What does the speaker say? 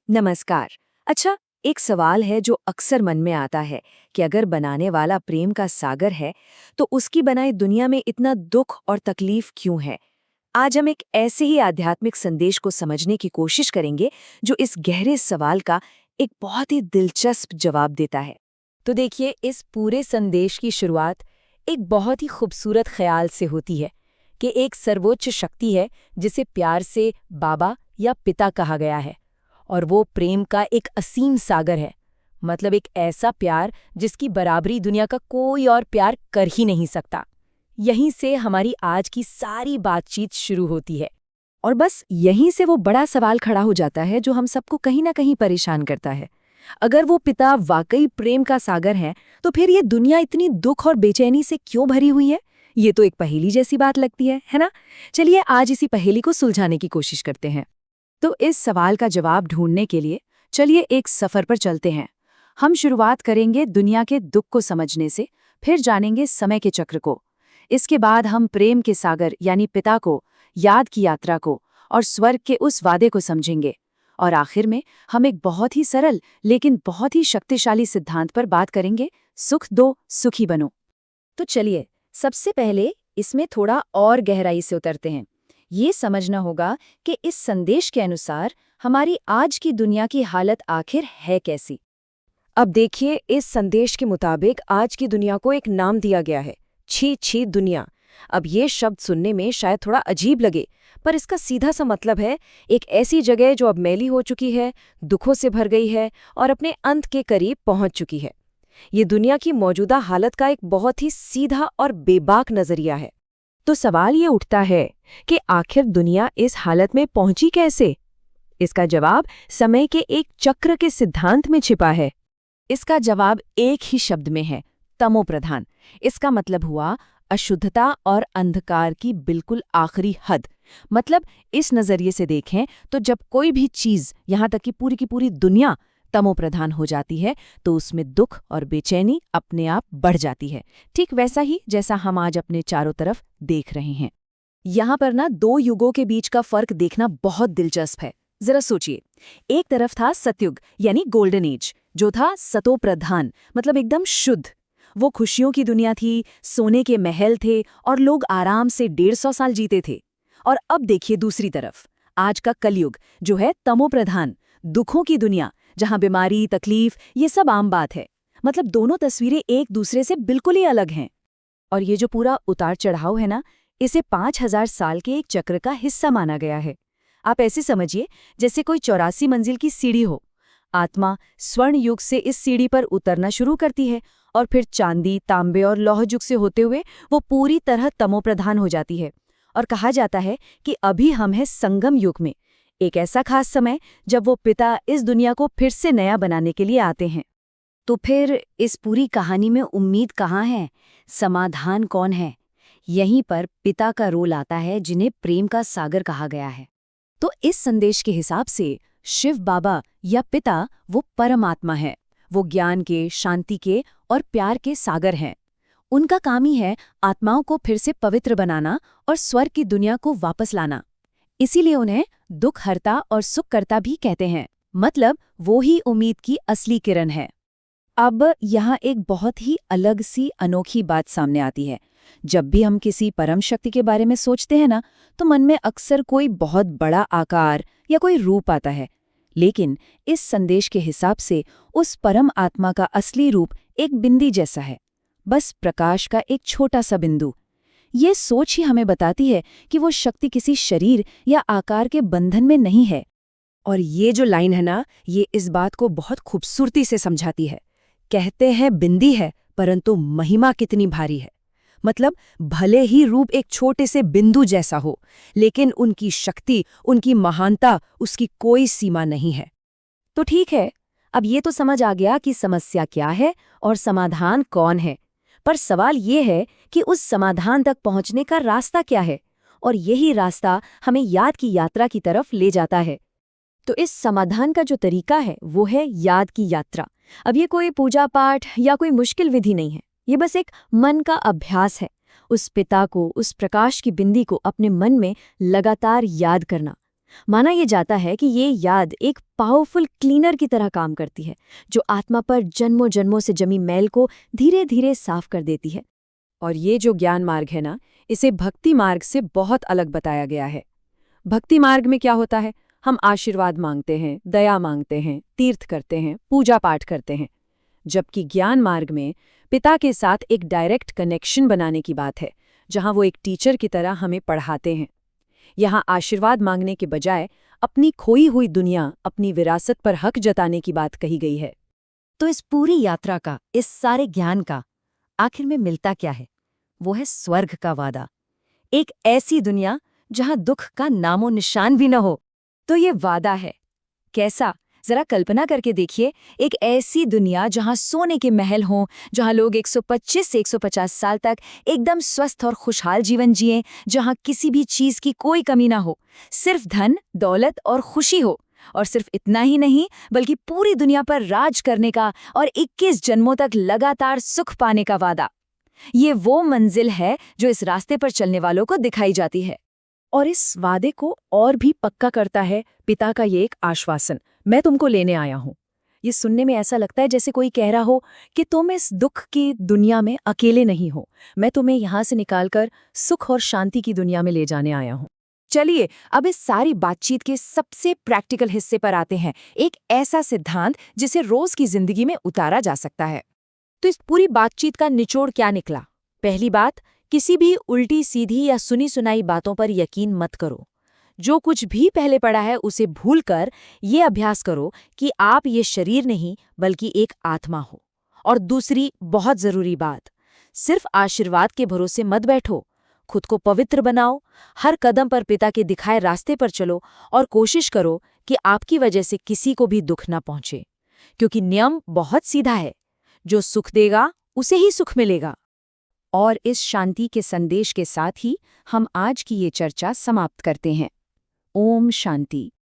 नमस्कार। अच्छा, एक सवाल है जो अक्सर मन में आता है कि अगर बनाने वाला प्रेम का सागर है, तो उसकी बनाई दुनिया में इतना दुख और तकलीफ क्यों है? आज हम एक ऐसे ही आध्यात्मिक संदेश को समझने की कोशिश करेंगे जो इस गहरे सवाल का एक बहुत ही दिलचस्प जवाब देता है। तो देखिए, इस पूरे संदेश की शुरुआत एक बहुत ही खूबसूरत ख्याल से होती है कि एक सर्वोच्च शक्ति है जिसे प्यार से बाबा या पिता कहा गया है, और वो प्रेम का एक असीम सागर है। मतलब एक ऐसा प्यार जिसकी बराबरी दुनिया का कोई और प्यार कर ही नहीं सकता। यहीं से हमारी आज की सारी बातचीत शुरू होती है। और बस यहीं से वो बड़ा सवाल खड़ा हो जाता है जो हम सबको कहीं ना कहीं परेशान करता है। अगर वो पिता वाकई प्रेम का सागर है, तो फिर ये दुनिया इतनी दुख और बेचैनी से क्यों भरी हुई है? ये तो एक पहेली जैसी बात लगती है ना? चलिए आज इसी पहेली को सुलझाने की कोशिश करते हैं। तो इस सवाल का जवाब ढूंढने के लिए चलिए एक सफर पर चलते हैं। हम शुरुआत करेंगे दुनिया के दुख को समझने से, फिर जानेंगे समय के चक्र को। इसके बाद हम प्रेम के सागर यानी पिता को, याद की यात्रा को और स्वर्ग के उस वादे को समझेंगे। और आखिर में हम एक बहुत ही सरल लेकिन बहुत ही शक्तिशाली सिद्धांत पर बात करेंगे, सुख दो सुखी बनो। तो चलिए सबसे पहले इसमें थोड़ा और गहराई से उतरते हैं। ये समझना होगा कि इस संदेश के अनुसार हमारी आज की दुनिया की हालत आखिर है कैसी। अब देखिए, इस संदेश के मुताबिक आज की दुनिया को एक नाम दिया गया है, छी छी दुनिया। अब ये शब्द सुनने में शायद थोड़ा अजीब लगे, पर इसका सीधा सा मतलब है एक ऐसी जगह जो अब मैली हो चुकी है, दुखों से भर गई है और अपने अंत के करीब पहुंच चुकी है। ये दुनिया की मौजूदा हालत का एक बहुत ही सीधा और बेबाक नजरिया है। तो सवाल ये उठता है कि आखिर दुनिया इस हालत में पहुंची कैसे? इसका जवाब समय के एक चक्र के सिद्धांत में छिपा है। इसका जवाब एक ही शब्द में है, तमोप्रधान। इसका मतलब हुआ अशुद्धता और अंधकार की बिल्कुल आखिरी हद। मतलब इस नजरिए से देखें तो जब कोई भी चीज, यहां तक कि पूरी की पूरी दुनिया तमोप्रधान हो जाती है, तो उसमें दुख और बेचैनी अपने आप बढ़ जाती है। ठीक वैसा ही जैसा हम आज अपने चारों तरफ देख रहे हैं। यहाँ पर ना दो युगों के बीच का फर्क देखना बहुत दिलचस्प है। जरा सोचिए, एक तरफ था सतयुग यानी गोल्डन एज, जो था सतोप्रधान, मतलब एकदम शुद्ध। वो खुशियों की दुनिया थी, सोने के महल थे और लोग आराम से 150 साल जीते थे। और अब देखिए दूसरी तरफ, आज का कलयुग, जो है तमोप्रधान, दुखों की दुनिया, जहां बीमारी, तकलीफ, ये सब आम बात है। मतलब दोनों तस्वीरें एक दूसरे से बिल्कुल ही अलग हैं। और ये जो पूरा उतार चढ़ाव है ना, इसे 5000 साल के एक चक्र का हिस्सा माना गया है। आप ऐसे समझिए जैसे कोई 84 मंजिल की सीढ़ी हो। आत्मा स्वर्ण युग से इस सीढ़ी पर उतरना शुरू करती है और फिर चांदी, तांबे और लौह युग से होते हुए वो पूरी तरह तमोप्रधान हो जाती है। और कहा जाता है कि अभी हम हैं संगम युग में, एक ऐसा खास समय जब वो पिता इस दुनिया को फिर से नया बनाने के लिए आते हैं। तो फिर इस पूरी कहानी में उम्मीद कहाँ है? समाधान कौन है? यहीं पर पिता का रोल आता है, जिन्हें प्रेम का सागर कहा गया है। तो इस संदेश के हिसाब से शिव बाबा या पिता वो परमात्मा है। वो ज्ञान के, शांति के और प्यार के सागर हैं। उनका काम ही है आत्माओं को फिर से पवित्र बनाना और स्वर्ग की दुनिया को वापस लाना। इसीलिए उन्हें दुखहर्ता और सुखकर्ता भी कहते हैं। मतलब वो ही उम्मीद की असली किरण है। अब यहाँ एक बहुत ही अलग सी अनोखी बात सामने आती है। जब भी हम किसी परम शक्ति के बारे में सोचते हैं ना, तो मन में अक्सर कोई बहुत बड़ा आकार या कोई रूप आता है। लेकिन इस संदेश के हिसाब से उस परम आत्मा का असली रूप एक बिंदी जैसा है, बस प्रकाश का एक छोटा सा बिंदु। ये सोच ही हमें बताती है कि वो शक्ति किसी शरीर या आकार के बंधन में नहीं है। और ये जो लाइन है ना, ये इस बात को बहुत खूबसूरती से समझाती है। कहते हैं बिंदी है, परंतु महिमा कितनी भारी है। मतलब भले ही रूप एक छोटे से बिंदु जैसा हो, लेकिन उनकी शक्ति, उनकी महानता, उसकी कोई सीमा नहीं है। तो ठीक है, अब ये तो समझ आ गया कि समस्या क्या है और समाधान कौन है। पर सवाल ये है कि उस समाधान तक पहुंचने का रास्ता क्या है? और यही रास्ता हमें याद की यात्रा की तरफ ले जाता है। तो इस समाधान का जो तरीका है वो है याद की यात्रा। अब ये कोई पूजा पाठ या कोई मुश्किल विधि नहीं है, ये बस एक मन का अभ्यास है। उस पिता को, उस प्रकाश की बिंदी को अपने मन में लगातार याद करना। माना ये जाता है कि ये याद एक पावरफुल क्लीनर की तरह काम करती है, जो आत्मा पर जन्मों जन्मों से जमी मैल को धीरे धीरे साफ कर देती है। और ये जो ज्ञान मार्ग है ना, इसे भक्ति मार्ग से बहुत अलग बताया गया है। भक्ति मार्ग में क्या होता है? हम आशीर्वाद मांगते हैं, दया मांगते हैं, तीर्थ करते हैं, पूजा पाठ करते हैं। जबकि ज्ञान मार्ग में पिता के साथ एक डायरेक्ट कनेक्शन बनाने की बात है, जहां वो एक टीचर की तरह हमें पढ़ाते हैं। यहाँ आशीर्वाद मांगने के बजाय अपनी खोई हुई दुनिया, अपनी विरासत पर हक जताने की बात कही गई है। तो इस पूरी यात्रा का, इस सारे ज्ञान का आखिर में मिलता क्या है? वो है स्वर्ग का वादा, एक ऐसी दुनिया जहां दुख का नामो निशान भी न हो। तो ये वादा है कैसा? जरा कल्पना करके देखिए, एक ऐसी दुनिया जहां सोने के महल हों, जहां लोग 125 से 150 साल तक एकदम स्वस्थ और खुशहाल जीवन जिएं, जहां किसी भी चीज की कोई कमी ना हो, सिर्फ धन, दौलत और खुशी हो। और सिर्फ इतना ही नहीं, बल्कि पूरी दुनिया पर राज करने का और 21 जन्मों तक लगातार सुख पाने का वादा। ये वो मंजिल है जो इस रास्ते पर चलने वालों को दिखाई जाती है। और इस वादे को और भी पक्का करता है पिता का ये एक आश्वासन, मैं तुमको लेने आया हूं। ये सुनने में ऐसा लगता है जैसे कोई कह रहा हो कि तुम इस दुख की दुनिया में अकेले नहीं हो, मैं तुम्हें यहां से निकालकर सुख और शांति की दुनिया में ले जाने आया हूं। चलिए अब इस सारी बातचीत के सबसे प्रैक्टिकल हिस्से पर आते हैं, एक ऐसा सिद्धांत जिसे रोज की जिंदगी में उतारा जा सकता है। तो इस पूरी बातचीत का निचोड़ क्या निकला? पहली बात, किसी भी उल्टी सीधी या सुनी सुनाई बातों पर यकीन मत करो। जो कुछ भी पहले पड़ा है उसे भूलकर ये अभ्यास करो कि आप ये शरीर नहीं बल्कि एक आत्मा हो। और दूसरी बहुत जरूरी बात, सिर्फ आशीर्वाद के भरोसे मत बैठो, खुद को पवित्र बनाओ, हर कदम पर पिता के दिखाए रास्ते पर चलो और कोशिश करो कि आपकी वजह से किसी को भी दुख न पहुंचे। क्योंकि नियम बहुत सीधा है, जो सुख देगा उसे ही सुख मिलेगा। और इस शांति के संदेश के साथ ही हम आज की ये चर्चा समाप्त करते हैं। ओम शांति।